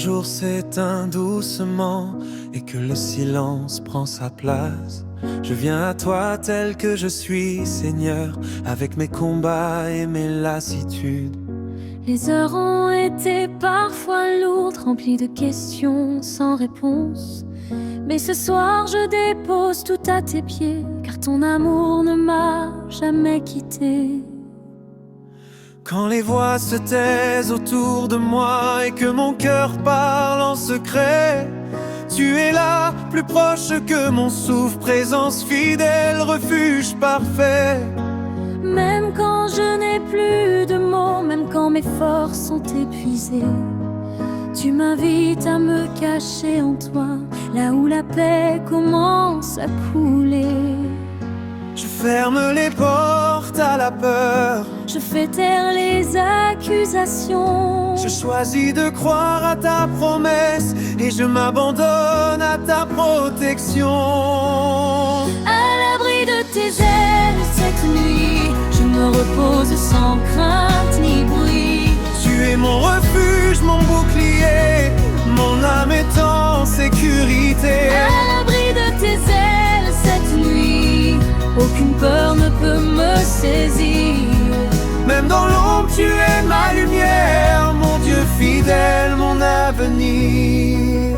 jour s'éteint doucement et que le silence prend sa place, je viens à toi tel que je suis, Seigneur, avec mes combats et mes lassitudes. Les heures ont été parfois lourdes, remplies de questions sans réponse. Mais ce soir je dépose tout à tes pieds, car ton amour ne m'a jamais quitté. Quand les voix se taisent autour de moi et que mon cœur parle en secret, tu es là, plus proche que mon souffle, présence fidèle, refuge parfait. Même quand je n'ai plus de mots, même quand mes forces sont épuisées, tu m'invites à me cacher en toi, là où la paix commence à couler. Je ferme les portes à la peur, je fais taire les accusations. Je choisis de croire à ta promesse et je m'abandonne à ta protection. À l'abri de tes ailes cette nuit, je me repose sans crainte ni bruit. Tu es mon refuge, mon bouclier, mon âme est en sécurité. À l'abri de tes ailes cette nuit, aucune peur ne peut me saisir. Même dans l'ombre, tu es ma lumière, mon Dieu fidèle, mon avenir.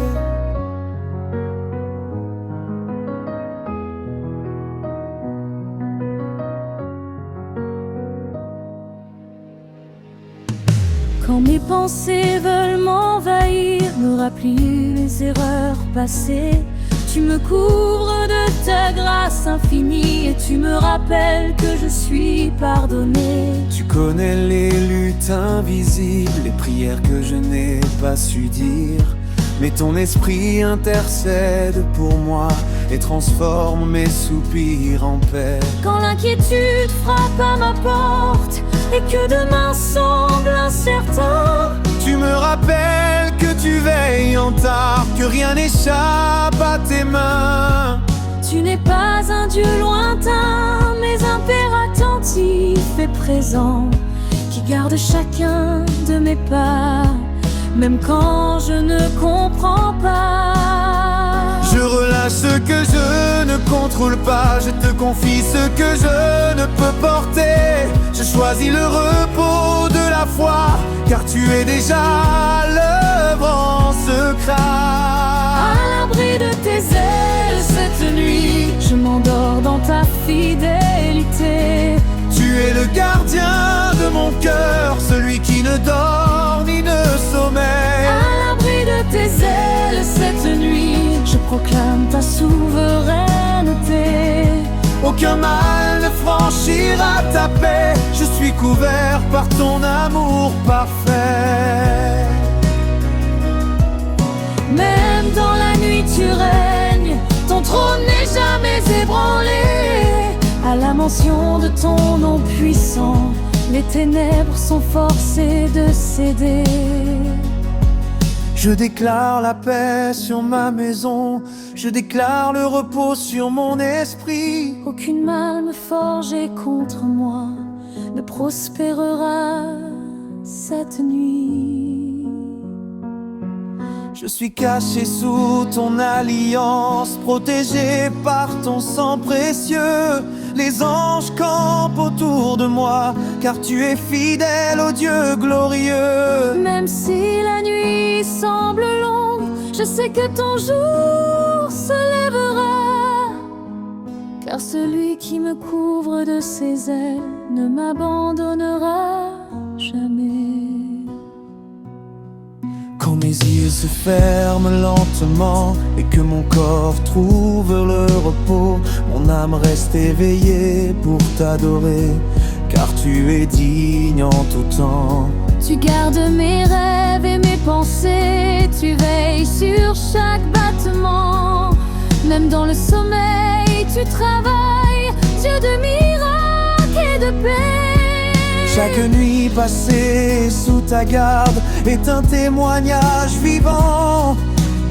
Quand mes pensées veulent m'envahir, me rappeler les erreurs passées, tu me couvres de ta grâce infinie et tu me rappelles que je suis pardonné. Tu connais les luttes invisibles, les prières que je n'ai pas su dire, mais ton esprit intercède pour moi et transforme mes soupirs en paix. Quand l'inquiétude frappe à ma porte et que demain semble incertain, tu me rappelles que tu veilles en tard, que rien n'échappe à tes mains. Tu n'es pas un Dieu lointain, mais un Père attentif et présent, qui garde chacun de mes pas, même quand je ne comprends pas. Je relâche ce que je ne contrôle pas, je te confie ce que je ne peux porter. Je choisis le repos de la foi, car tu es déjà à l'œuvre en secret. À l'abri de tes ailes cette nuit, je m'endors dans ta fidélité. Tu es le gardien de mon cœur, celui qui ne dort ni ne sommeille. À l'abri de tes ailes cette nuit, je proclame ta souveraineté. Aucun mal ne franchira ta paix, je suis couvert par ton amour parfait. Même dans la nuit tu règnes, ton trône n'est jamais ébranlé. À la mention de ton nom puissant, les ténèbres sont forcées de céder. Je déclare la paix sur ma maison, je déclare le repos sur mon esprit. Aucune mal me forgée contre moi ne prospérera cette nuit. Je suis caché sous ton alliance, protégé par ton sang précieux. Les anges campent autour de moi, car tu es fidèle au Dieu glorieux. Même si la nuit semble longue, je sais que ton jour se lèvera, car celui qui me couvre de ses ailes ne m'abandonnera jamais. Quand mes yeux se ferment lentement et que mon corps trouve le repos, mon âme reste éveillée pour t'adorer, car tu es digne en tout temps. Tu gardes mes rêves et mes pensées, tu veilles sur chaque battement. Même dans le sommeil, tu travailles, Dieu de miracles et de paix. Chaque nuit passée sous ta garde est un témoignage vivant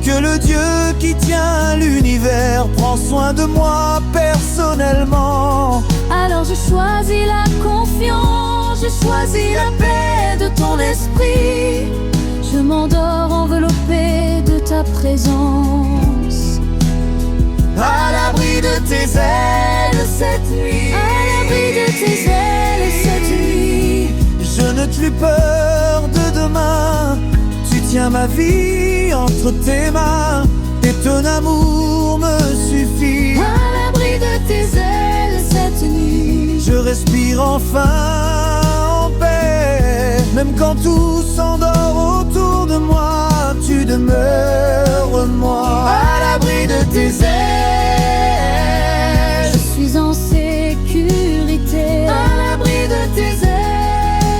que le Dieu qui tient l'univers prend soin de moi personnellement. Alors je choisis la confiance, je choisis la paix de ton esprit. Je m'endors enveloppée de ta présence. À l'abri de tes ailes cette nuit. À l'abri de tes ailes cette nuit. Je ne plus peur de demain. Tu tiens ma vie entre tes mains et ton amour me suffit. À l'abri de tes ailes cette nuit. Je respire enfin en paix. Même quand tout s'endort autour de moi, tu demeures moi. À l'abri de tes ailes, je suis en sécurité. À l'abri de tes ailes,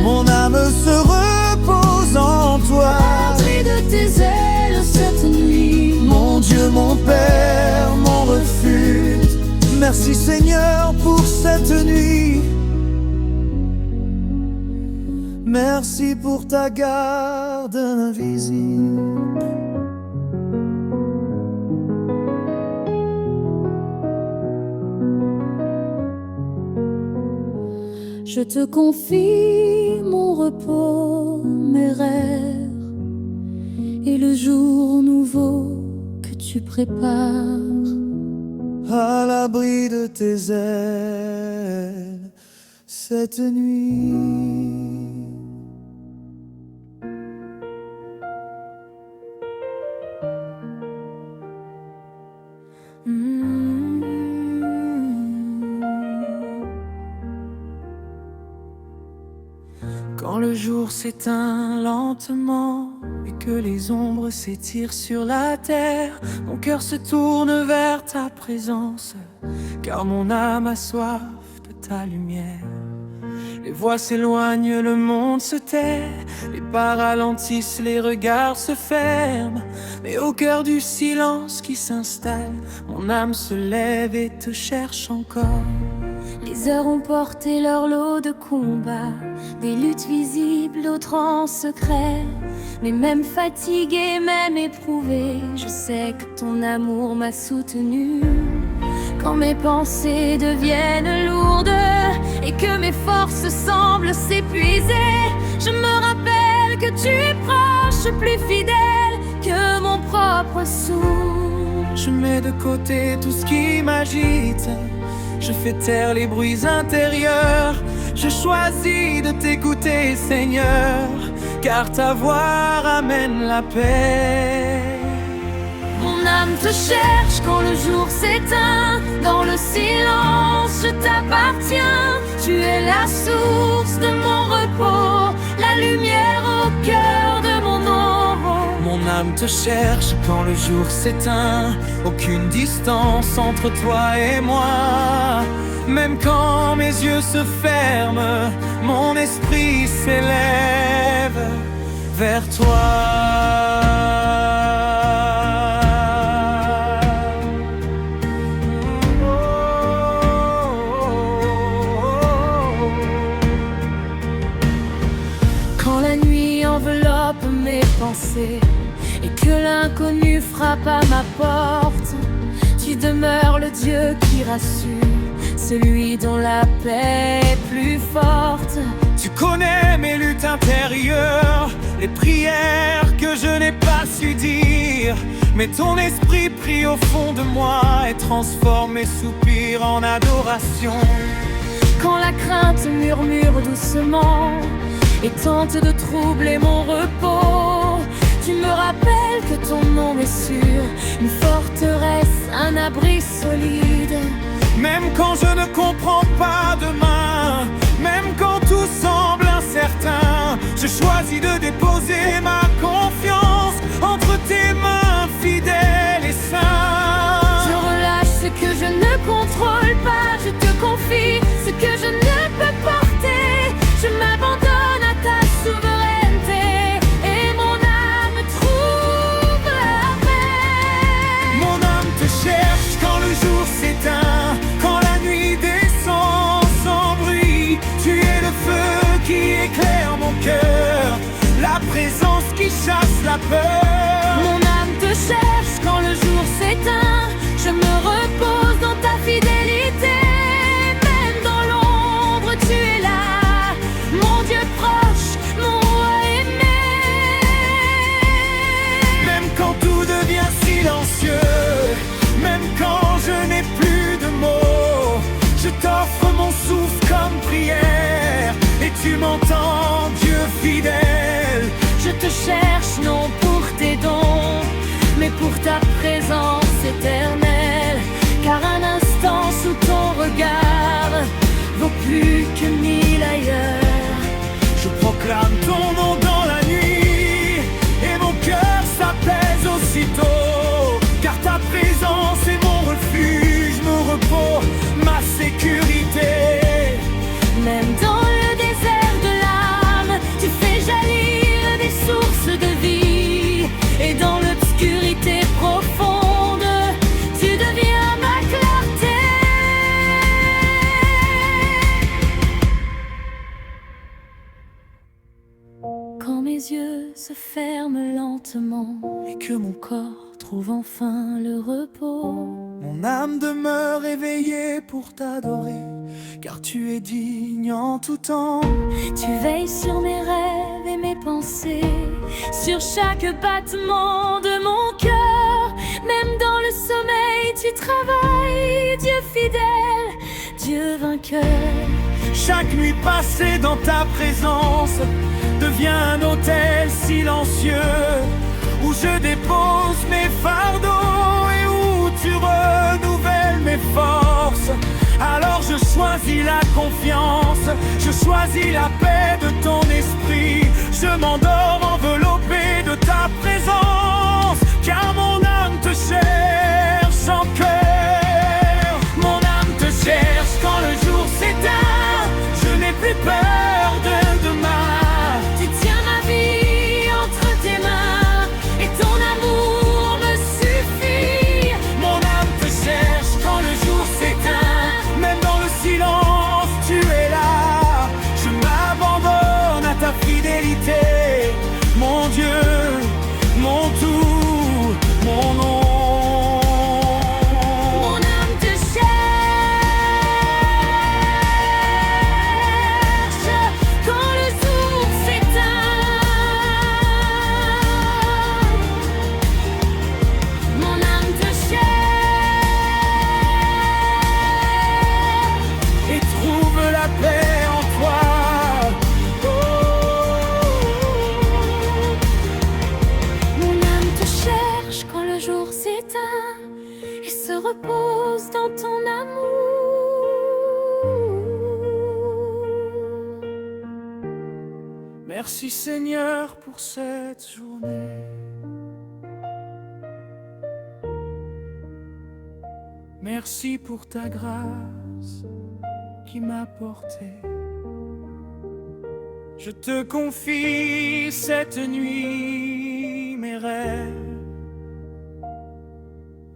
mon âme se repose en toi. à l'abri de tes ailes cette nuit. Mon Dieu, mon Père, mon refuge. Merci Seigneur pour cette nuit. Merci pour ta garde invisible. Je te confie mon repos, mes rêves et le jour nouveau que tu prépares. À l'abri de tes ailes cette nuit. Quand le jour s'éteint lentement et que les ombres s'étirent sur la terre, mon cœur se tourne vers ta présence, car mon âme a soif de ta lumière. Les voix s'éloignent, le monde se tait, les pas ralentissent, les regards se ferment. Mais au cœur du silence qui s'installe, mon âme se lève et te cherche encore. Les heures ont porté leur lot de combats, des luttes visibles, d'autres en secret. Mais même fatiguée, même éprouvée, je sais que ton amour m'a soutenue. Quand mes pensées deviennent lourdes et que mes forces semblent s'épuiser, je me rappelle que tu es proche, plus fidèle que mon propre souffle. Je mets de côté tout ce qui m'agite, je fais taire les bruits intérieurs. Je choisis de t'écouter, Seigneur, car ta voix ramène la paix. Mon âme te cherche quand le jour s'éteint. Dans le silence, je t'appartiens. Tu es la source de mon repos, la lumière au cœur de mon ombre. Mon âme te cherche quand le jour s'éteint. Aucune distance entre toi et moi. Même quand mes yeux se ferment, mon esprit s'élève vers toi. Quand la nuit enveloppe mes pensées et que l'inconnu frappe à ma porte, tu demeures le Dieu qui rassure, celui dont la paix est plus forte. Tu connais mes luttes intérieures, les prières que je n'ai pas su dire. Mais ton esprit prie au fond de moi et transforme mes soupirs en adoration. Quand la crainte murmure doucement et tente de troubler mon repos, tu me rappelles que ton nom est sûr, une forteresse, un abri solide. Même quand je ne comprends pas demain, même quand tout semble incertain, je choisis de déposer ma confiance entre tes mains fidèles et saintes. Je relâche ce que je ne contrôle pas, je te confie ce que je ne peux porter. Je m'abandonne à ta souveraineté et mon âme trouve la paix. Mon âme te cherche quand le jour s'éteint, quand la nuit descend sans bruit. Tu es le feu qui éclaire mon cœur, la présence qui chasse la peur. Mon âme te cherche quand le jour s'éteint, je me repose dans ta fidélité. Même dans l'ombre tu es là, mon Dieu proche, mon roi aimé. tu m'entends, Dieu fidèle. Je te cherche non pour tes dons, mais pour ta présence éternelle. Car un instant sous ton regard vaut plus que 1000 ailleurs. Je proclame ton nom dans la nuit, et mon cœur s'apaise aussitôt. Car ta présence est mon refuge, mon repos, ma sécurité. Même dans le désert de l'âme, tu fais jaillir des sources de vie. Et dans l'obscurité profonde, tu deviens ma clarté. Quand mes yeux se ferment lentement et que mon corps trouve enfin le repos, mon âme demeure éveillée pour t'adorer, car tu es digne en tout temps. tu veilles sur mes rêves et mes pensées, sur chaque battement de mon cœur. Même dans le sommeil tu travailles, Dieu fidèle, Dieu vainqueur. Chaque nuit passée dans ta présence devient un autel silencieux, où je dépose mes fardeaux et où tu renouvelles mes forces. Alors je choisis la confiance, je choisis la paix de ton esprit. Je m'endors enveloppé de ta présence, car mon âme te cherche en cœur. Mon âme te cherche quand le jour s'éteint, je n'ai plus peur de demain. Tu tiens ma vie entre tes mains, et ton amour me suffit. Mon âme te cherche quand le jour s'éteint, même dans le silence tu es là. Je m'abandonne à ta fidélité, mon Dieu, mon tout, mon nom. Mon âme te cherche quand le jour s'éteint. Mon âme te cherche Et trouve la paix en toi. Mon âme te cherche quand le jour s'éteint et se repose dans ton amour. Merci Seigneur pour cette journée. Merci pour ta grâce qui m'a porté. Je te confie cette nuit mes rêves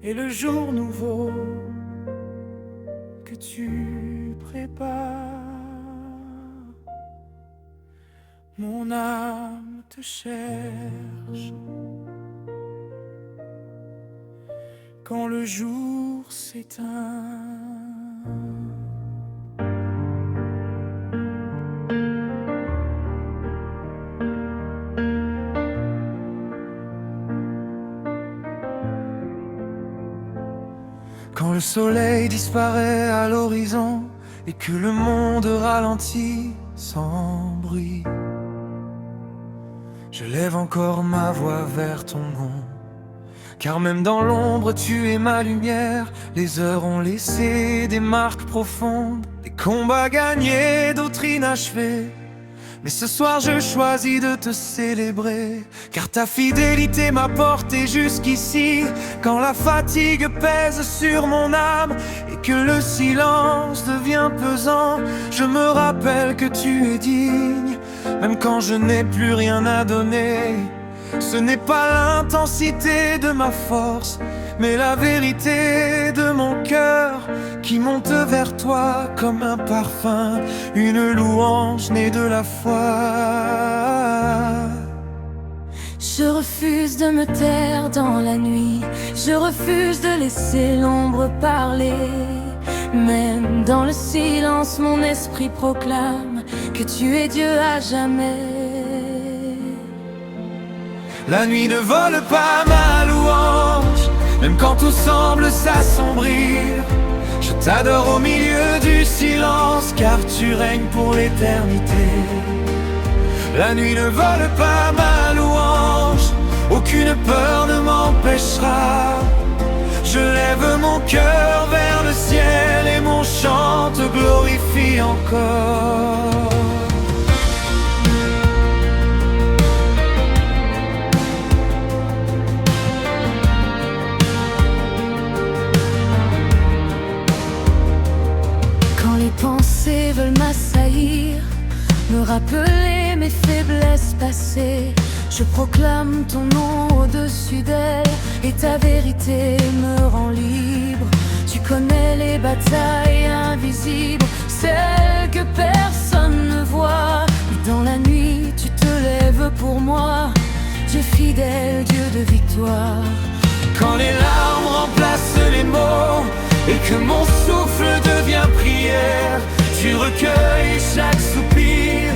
et le jour nouveau que tu prépares. Mon âme te cherche quand le jour s'éteint. Quand le soleil disparaît à l'horizon et que le monde ralentit sans bruit, je lève encore ma voix vers ton nom. Car même dans l'ombre tu es ma lumière. Les heures ont laissé des marques profondes, des combats gagnés, d'autres inachevés. Mais ce soir je choisis de te célébrer, car ta fidélité m'a porté jusqu'ici. Quand la fatigue pèse sur mon âme et que le silence devient pesant, je me rappelle que tu es digne, même quand je n'ai plus rien à donner. Ce n'est pas l'intensité de ma force, mais la vérité de mon cœur qui monte vers toi comme un parfum, une louange née de la foi. Je refuse de me taire dans la nuit, je refuse de laisser l'ombre parler. Même dans le silence, mon esprit proclame que tu es Dieu à jamais. La nuit ne vole pas ma louange, même quand tout semble s'assombrir. Je t'adore au milieu du silence, car tu règnes pour l'éternité. La nuit ne vole pas ma louange, aucune peur ne m'empêchera. Je lève mon cœur vers le ciel et mon chant te glorifie encore. Quand les pensées veulent m'assaillir, me rappeler mes faiblesses passées, je proclame ton nom au-dessus d'elles, et ta vérité me rend libre. Tu connais les batailles invisibles, celles que personne ne voit. Et dans la nuit, tu te lèves pour moi, Dieu fidèle, Dieu de victoire. Quand les larmes remplacent les mots et que mon souffle devient prière, tu recueilles chaque soupir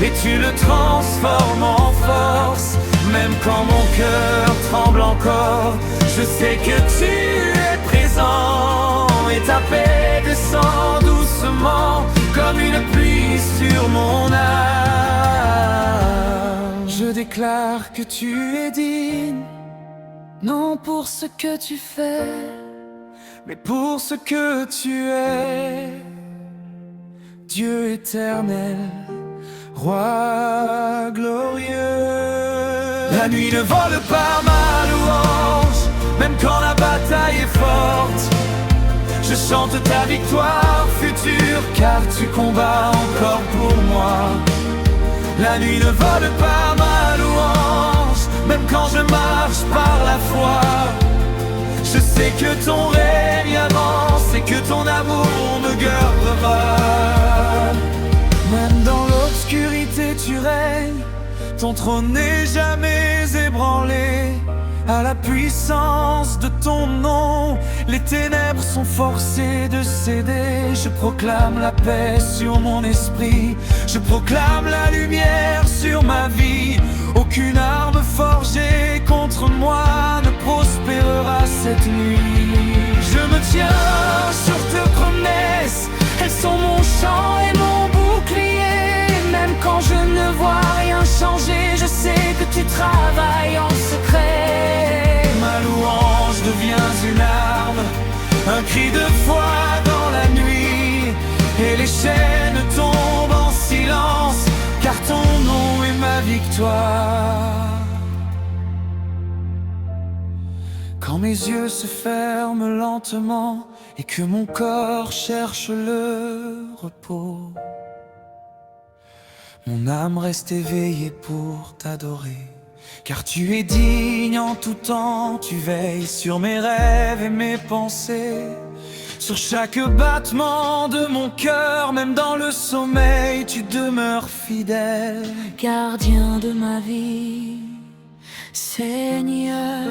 et tu le transformes en force. Même quand mon cœur tremble encore, je sais que tu es présent et ta paix descend doucement comme une pluie sur mon âme. Je déclare que tu es digne, Non pour ce que tu fais, mais pour ce que tu es, Dieu éternel, Roi glorieux. La nuit ne vole pas ma louange, même quand la bataille est forte. Je chante ta victoire future, car tu combats encore pour moi. La nuit ne vole pas ma louange, même quand je marche par la foi. Je sais que ton règne avance et que ton amour me gardera. Même dans l'obscurité tu règnes, ton trône n'est jamais ébranlé. À la puissance de ton nom, les ténèbres sont forcées de céder. Je proclame la paix sur mon esprit, je proclame la lumière sur ma vie. Aucune arme forgée contre moi ne prospérera cette nuit. Je me tiens sur tes promesses, elles sont mon chant et mon bouclier. Même quand je ne vois rien changer, je sais que tu travailles en secret. Ma louange devient une arme, un cri de foi dans la nuit, et les chaînes tombent en silence, car ton nom est ma victoire. Quand mes yeux se ferment lentement et que mon corps cherche le repos, mon âme reste éveillée pour t'adorer. Car tu es digne en tout temps, tu veilles sur mes rêves et mes pensées, sur chaque battement de mon cœur, même dans le sommeil, tu demeures fidèle. gardien de ma vie, Seigneur.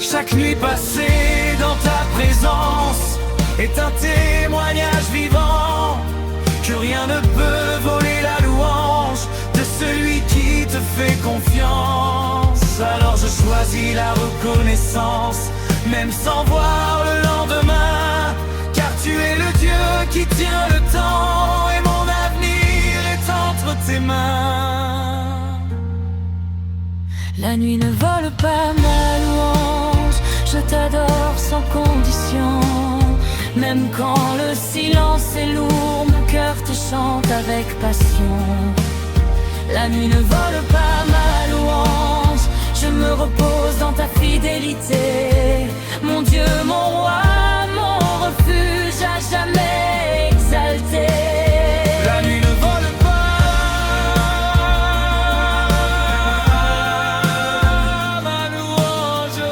Chaque nuit passée dans ta présence est un témoignage vivant que rien ne peut voler la louange de celui qui te fait confiance. Alors je choisis la reconnaissance, même sans voir le lendemain, car tu es le Dieu qui tient le temps et mon avenir est entre tes mains. La nuit ne vole pas ma louange, je t'adore sans condition. Même quand le silence est lourd, mon cœur te chante avec passion. La nuit ne vole pas ma louange, je me repose dans ta fidélité. Mon Dieu, mon roi, mon refuge à jamais exalté. La nuit ne vole pas ma louange.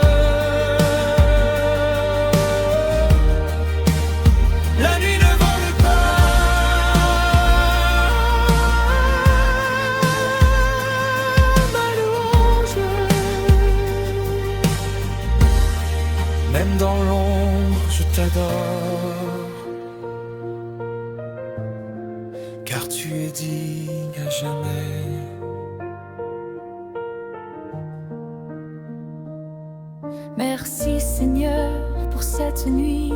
La nuit ne vole pas ma louange. Même dans l'ombre, je t'adore, car tu es digne à jamais. Merci Seigneur pour cette nuit,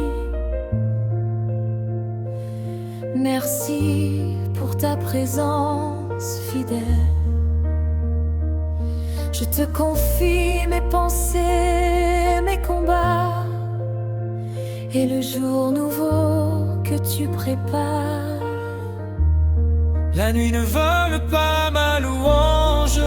Merci pour ta présence fidèle. Je te confie mes pensées, mes combats, et le jour nouveau que tu prépares. La nuit ne vole pas ma louange.